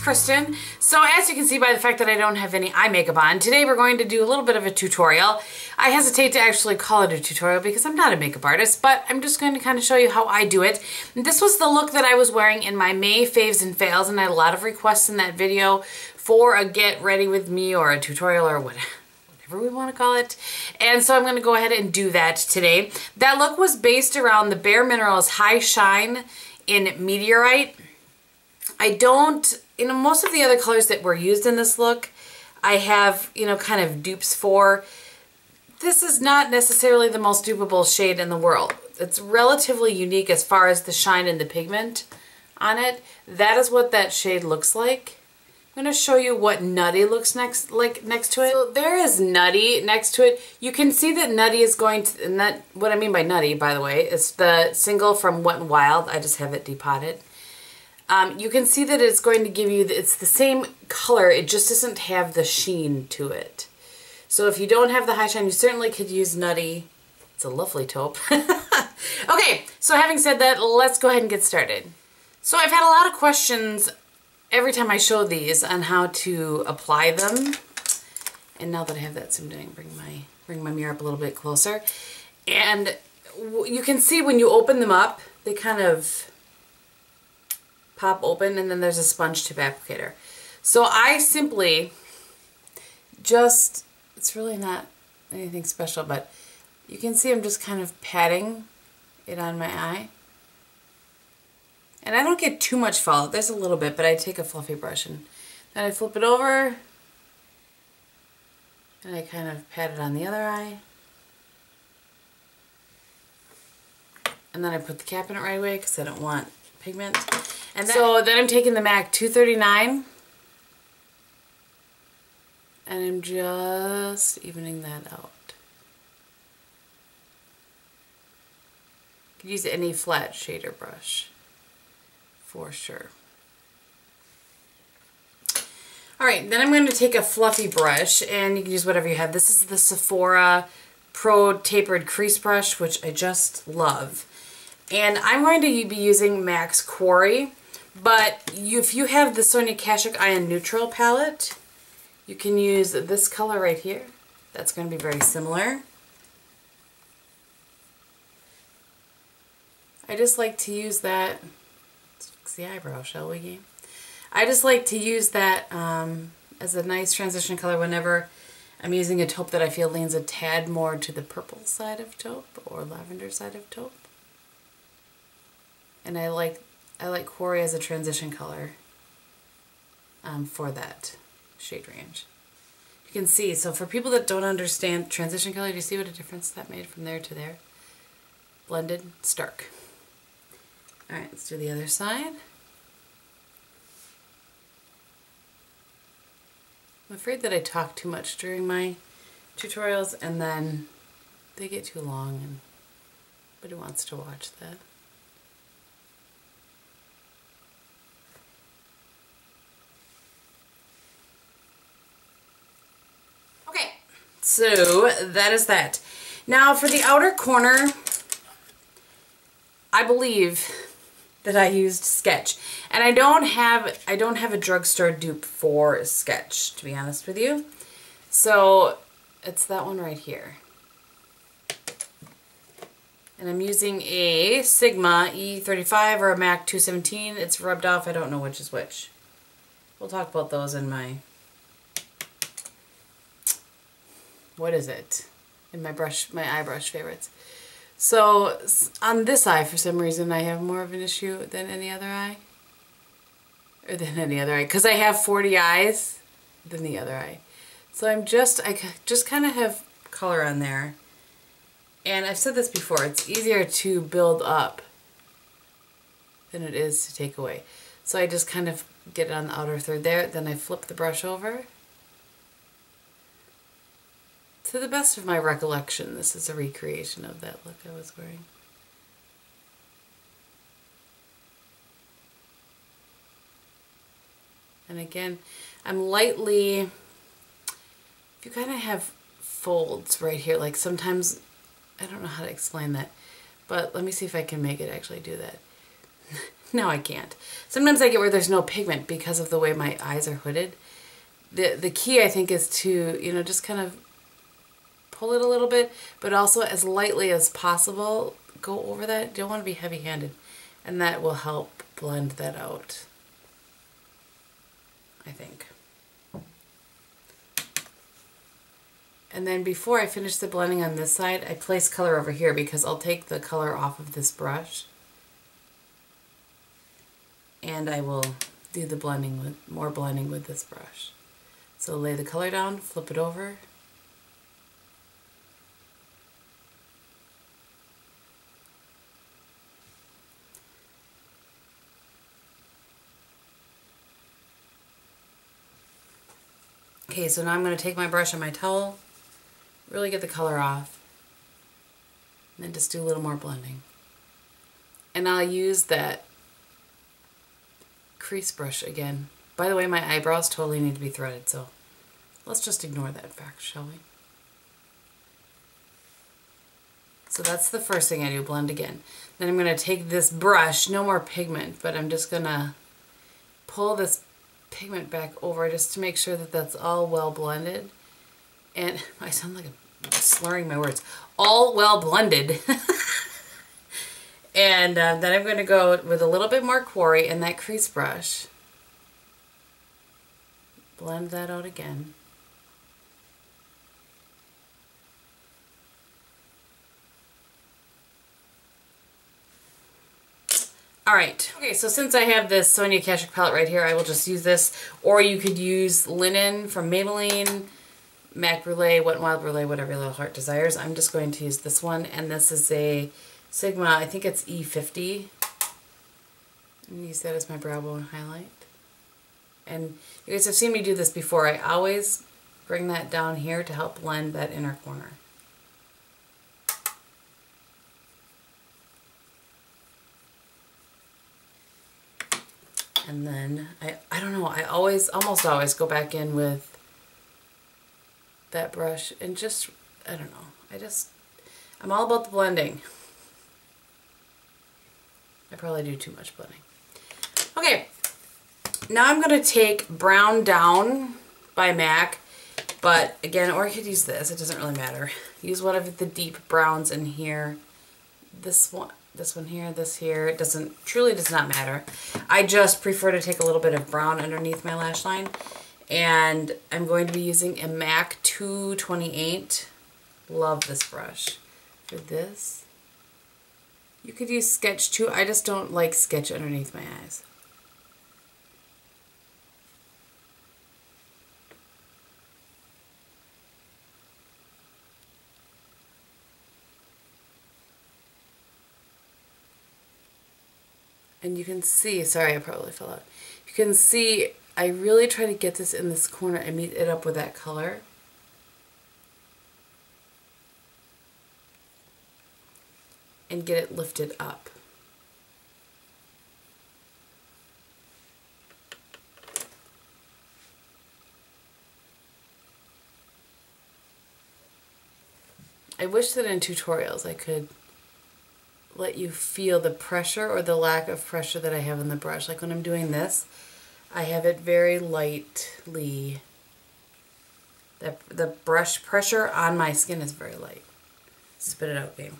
Kristin. So as you can see by the fact that I don't have any eye makeup on, today we're going to do a little bit of a tutorial. I hesitate to actually call it a tutorial because I'm not a makeup artist, but I'm just going to kind of show you how I do it. And this was the look that I was wearing in my May Faves and Fails, and I had a lot of requests in that video for a get ready with me or a tutorial or whatever we want to call it. And so I'm going to go ahead and do that today. That look was based around the BareMinerals High Shine in Meteorite. I don't, most of the other colors that were used in this look, I have, kind of dupes for. This is not necessarily the most dupeable shade in the world. It's relatively unique as far as the shine and the pigment on it. That is what that shade looks like. I'm going to show you what Nutty looks next to it. So there is Nutty next to it. You can see that Nutty is going to, and that, what I mean by Nutty, by the way, is the single from Wet n Wild. I just have it depotted. You can see that it's going to give you, it's the same color, it just doesn't have the sheen to it. So if you don't have the high shine, you certainly could use Nutty. It's a lovely taupe. Okay, so having said that, let's go ahead and get started. So I've had a lot of questions every time I show these on how to apply them. And now that I have that zoomed in, bring my mirror up a little bit closer. And you can see when you open them up, they kind of pop open, and then there's a sponge tip applicator. So I simply just, it's really not anything special, but you can see I'm just kind of patting it on my eye. And I don't get too much fallout. There's a little bit, but I take a fluffy brush and then I flip it over and I kind of pat it on the other eye. And then I put the cap in it right away because I don't want pigment. And then I'm taking the MAC 239 and I'm just evening that out. You could use any flat shader brush for sure. Alright, then I'm going to take a fluffy brush, and you can use whatever you have. This is the Sephora Pro Tapered Crease Brush, which I just love. And I'm going to be using MAC's Quarry, but if you have the Sonia Kashuk Iron Neutral palette, you can use this color right here. That's going to be very similar. I just like to use that. Let's fix the eyebrow, shall we, game? I just like to use that as a nice transition color whenever I'm using a taupe that I feel leans a tad more to the purple side of taupe or lavender side of taupe. And I like Quarry as a transition color for that shade range. You can see, so for people that don't understand transition color, do you see what a difference that made from there to there? Blended, stark. Alright, let's do the other side. I'm afraid that I talk too much during my tutorials and then they get too long and nobody wants to watch that. Okay, so that is that. Now for the outer corner, I believe that I used Sketch. And I don't have a drugstore dupe for Sketch, to be honest with you. So it's that one right here. And I'm using a Sigma E35 or a MAC 217. It's rubbed off. I don't know which is which. We'll talk about those in my, what is it? In my eye brush favorites. So on this eye, for some reason, I have more of an issue than any other eye. Or than any other eye. Because I have 40 eyes than the other eye. So I just kind of have color on there. And I've said this before, it's easier to build up than it is to take away. So I just kind of get it on the outer third there, then I flip the brush over. To the best of my recollection, this is a recreation of that look I was wearing. And again, I'm lightly, if you kind of have folds right here, like sometimes, I don't know how to explain that, but let me see if I can make it actually do that. No, I can't. Sometimes I get where there's no pigment because of the way my eyes are hooded. The key, I think, is to, you know, just kind of pull it a little bit, but also as lightly as possible. Go over that. You don't want to be heavy-handed. And that will help blend that out, I think. And then before I finish the blending on this side, I place color over here because I'll take the color off of this brush. And I will do the blending with, more blending with this brush. So lay the color down, flip it over. Okay, so now I'm going to take my brush and my towel, really get the color off, and then just do a little more blending. And I'll use that crease brush again. By the way, my eyebrows totally need to be threaded, so let's just ignore that fact, shall we? So that's the first thing I do, blend again. Then I'm going to take this brush, no more pigment, but I'm just going to pull this pigment back over just to make sure that that's all well blended. And I sound like I'm slurring my words. All well blended. And then I'm going to go with a little bit more quarry and that crease brush. Blend that out again. Alright, okay, so since I have this Sonia Kashuk palette right here, I will just use this. Or you could use Linen from Maybelline, Mac Brulee, Wet n Wild Brulee, whatever your little heart desires. I'm just going to use this one, and this is a Sigma, I think it's E50. And use that as my brow bone highlight. And you guys have seen me do this before. I always bring that down here to help blend that inner corner. And then, I don't know, I almost always go back in with that brush and just, I don't know, I'm all about the blending. I probably do too much blending. Okay, now I'm going to take Brown Down by MAC, but again, or you could use this, it doesn't really matter. Use one of the deep browns in here. This one here, this here, it truly does not matter. I just prefer to take a little bit of brown underneath my lash line. And I'm going to be using a MAC 228. Love this brush. For this, you could use Sketch too. I just don't like Sketch underneath my eyes. And you can see, sorry, I probably fell out. You can see, I really try to get this in this corner and meet it up with that color. And get it lifted up. I wish that in tutorials I could let you feel the pressure or the lack of pressure that I have in the brush. Like when I'm doing this, I have it very lightly. The brush pressure on my skin is very light. Spit it out, game.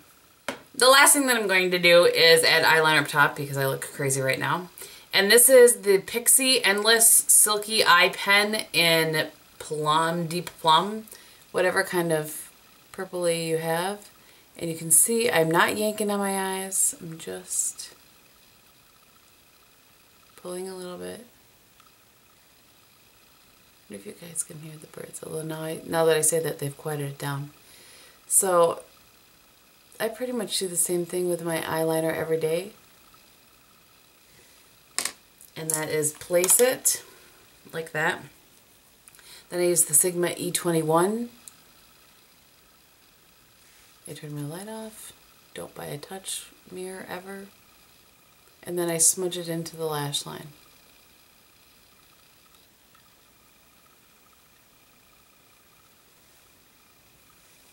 The last thing that I'm going to do is add eyeliner up top because I look crazy right now. And this is the Pixie Endless Silky Eye Pen in Plum, Deep Plum, whatever kind of purpley you have. And you can see I'm not yanking on my eyes. I'm just pulling a little bit. I wonder if you guys can hear the birds, although now that I say that, they've quieted it down. So I pretty much do the same thing with my eyeliner every day. And that is place it like that. Then I use the Sigma E21. I turn my light off. Don't buy a touch mirror ever. And then I smudge it into the lash line.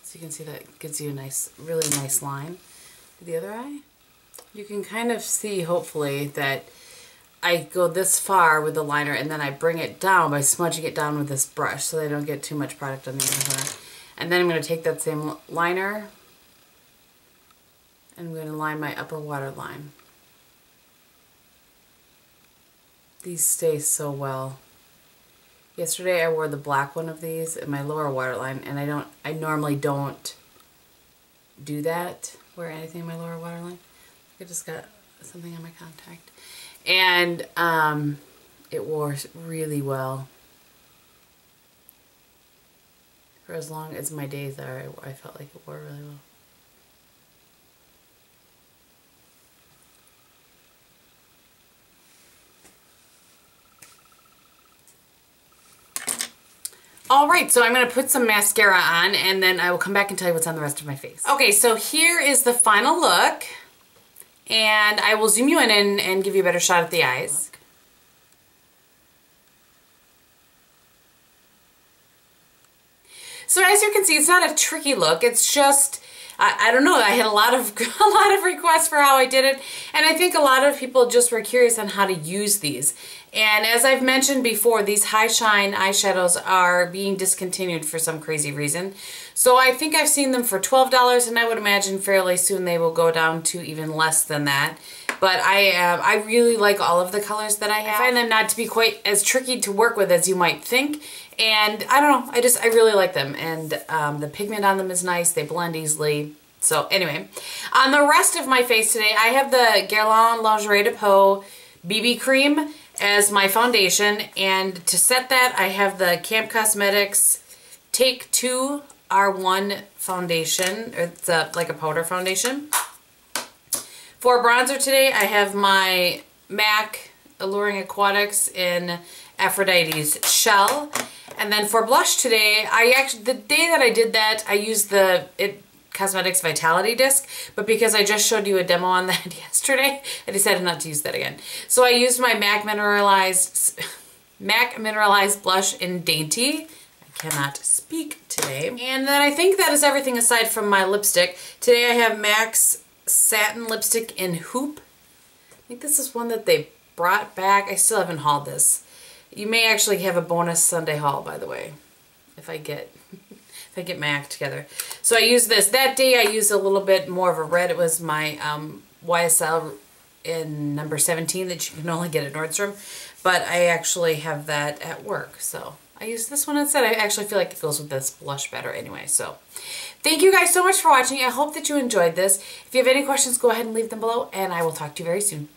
So you can see that gives you a nice, really nice line. The other eye. You can kind of see, hopefully, that I go this far with the liner and then I bring it down by smudging it down with this brush so they don't get too much product on the inner corner. And then I'm going to take that same liner and I'm going to line my upper waterline. These stay so well. Yesterday I wore the black one of these in my lower waterline, and I normally don't do that, wear anything in my lower waterline. I just got something on my contact. And it wore really well. For as long as my days there, I felt like it wore really well. Alright, so I'm going to put some mascara on and then I will come back and tell you what's on the rest of my face. Okay, so here is the final look. And I will zoom you in and give you a better shot at the eyes. So as you can see, it's not a tricky look. It's just, I don't know, I had a lot of requests for how I did it. And I think a lot of people just were curious on how to use these. And as I've mentioned before, these high shine eyeshadows are being discontinued for some crazy reason. So I think I've seen them for $12, and I would imagine fairly soon they will go down to even less than that. But I really like all of the colors that I have. I find them not to be quite as tricky to work with as you might think. And I don't know, I really like them. And the pigment on them is nice, they blend easily. So anyway, on the rest of my face today, I have the Guerlain Lingerie de Peau BB Cream as my foundation, and to set that I have the Camp Cosmetics Take 2 R1 foundation. It's like a powder foundation. For bronzer today I have my MAC Alluring Aquatics in Aphrodite's Shell, and then for blush today, the day that I did that I used the Cosmetics Vitality Disc, but because I just showed you a demo on that yesterday, I decided not to use that again. So I used my MAC Mineralized Blush in Dainty. I cannot speak today. And then I think that is everything aside from my lipstick. Today I have MAC's Satin Lipstick in Hoop. I think this is one that they brought back. I still haven't hauled this. You may actually have a bonus Sunday haul, by the way, if I get MAC together. So I used this. That day I used a little bit more of a red. It was my YSL in number 17 that you can only get at Nordstrom. But I actually have that at work. So I used this one instead. I actually feel like it goes with this blush better anyway. So thank you guys so much for watching. I hope that you enjoyed this. If you have any questions, go ahead and leave them below. And I will talk to you very soon.